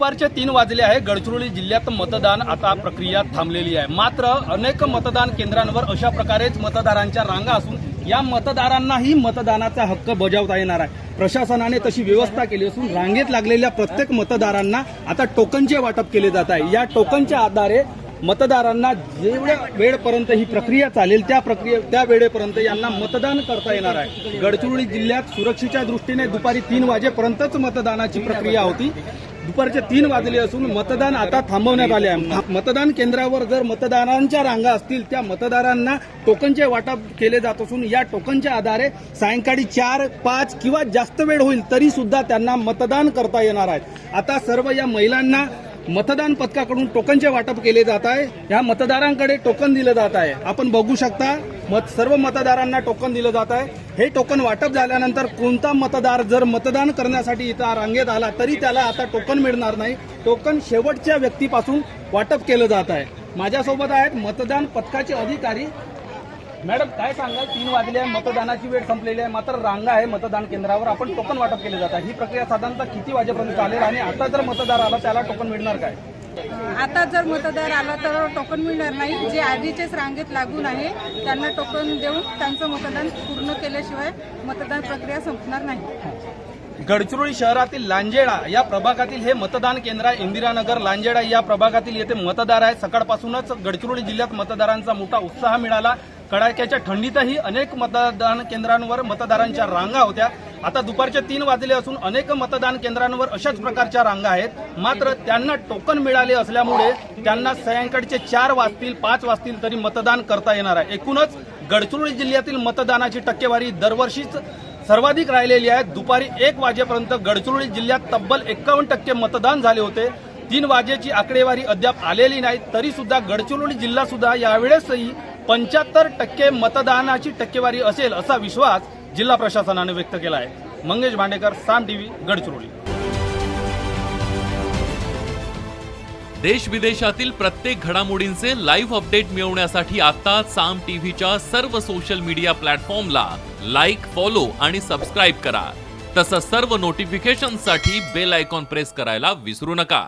दुपारचे 3 वाजले आहे। गडचिरोली जिल्ह्यात मतदान आता प्रक्रिया थांबलेली आहे। मात्र अनेक मतदान केंद्रांवर अशा प्रकारेच मतदारांच्या रांगा असून या मतदारांनाही मतदानाचा हक्क बजावता येणार आहे। प्रशासनाने तशी व्यवस्था केली असून रांगेत लागलेल्या प्रत्येक मतदारांना आता टोकनचे वाटप केले जात आहे। या टोकनच्या आधारे मतदारांना जेवढ्या वेळपर्यंत ही प्रक्रिया चालेल त्या वेळेपर्यंत यांना मतदान करता येणार आहे। गडचिरोली जिल्ह्यात सुरक्षेच्या दृष्टीने दुपारी 3 वाजेपर्यंतच मतदानाची प्रक्रिया होती। दुपारचे 3 वाजले असून मतदान आता थांबवण्यात आले आहे। मतदान केंद्रावर जर मतदारांच्या रांगा असतील त्या मतदारांना टोकनचे वाटप केले जात असून या टोकनच्या आधारे सायंकाळी 4, 5 किंवा जास्त वेळ होईल तरी सुद्धा त्यांना मतदान करता येणार आहे। आता सर्व या महिलांना मतदान पथकाकडून टोकनचे वाटप केले जात आहे। या मतदारांकडे टोकन दिलं जात आहे। आपण बघू शकता सर्व मतदारांना टोकन दिलं जात आहे। हे टोकन वाटप झाल्यानंतर कोणता मतदार जर मतदान करण्यासाठी इथं रांगेत आला तरी त्याला आता टोकन मिळणार नाही। टोकन शेवटच्या व्यक्तीपासून वाटप केलं जात आहे। माझ्यासोबत आहेत मतदान पथकाचे अधिकारी। मॅडम काय सांगाल, 3 वाजले आहे, मतदानाची वेळ संपलेली आहे, मात्र रांगा आहे मतदान केंद्रावर, आपण टोकन वाटप केले जात आहे। ही प्रक्रिया साधारणतः किती वाजेपर्यंत चालेल आणि आता जर मतदार आला त्याला टोकन मिळणार काय? आता जर मतदार आला तर टोकन मिळणार नाही। जे आधीचेच रांगेत लागून आहे त्यांना टोकन देऊन त्यांचं मतदान पूर्ण केल्याशिवाय मतदान प्रक्रिया संपणार नाही। गडचिरोली शहरातील लांजेडा या प्रभागातील हे मतदान केंद्र आहे। इंदिरानगर लांजेडा या प्रभागातील येथे मतदार आहे। सकाळपासूनच गडचिरोली जिल्ह्यात मतदारांचा मोठा उत्साह मिळाला। कडाक्याच्या थंडीतही अनेक मतदान केंद्रांवर मतदारांच्या रांगा होत्या। आता दुपारचे 3 वाजले असून अनेक मतदान केंद्रांवर अशाच प्रकारच्या रांगा आहेत। मात्र त्यांना टोकन मिळाले असल्यामुळे त्यांना सायंकाळचे 4 वाजतील 5 वाजतील तरी मतदान करता येणार आहे। एकूणच गडचिरोली जिल्ह्यातील मतदानाची टक्केवारी दरवर्षीच सर्वाधिक राहिलेली आहे। दुपारी 1 वाजेपर्यंत गडचिरोली जिल्ह्यात तब्बल 51% मतदान झाले होते। 3 वाजेची आकडेवारी अद्याप आलेली नाही तरी सुद्धा गडचिरोली जिल्हा सुद्धा यावेळेसही 75% मतदानाची टक्केवारी असेल असा विश्वास जिल्हा प्रशासनाने व्यक्त केला आहे। मंगेश भांडेकर, साम टीव्ही, गडचिरोली। देश विदेशातील प्रत्येक घडामोडींचे लाईव्ह अपडेट मिळवण्यासाठी आता साम टीव्हीच्या सर्व सोशल मीडिया प्लॅटफॉर्मला लाईक, फॉलो आणि सबस्क्राईब करा। तसंच सर्व नोटिफिकेशनसाठी बेल आयकॉन प्रेस करायला विसरू नका।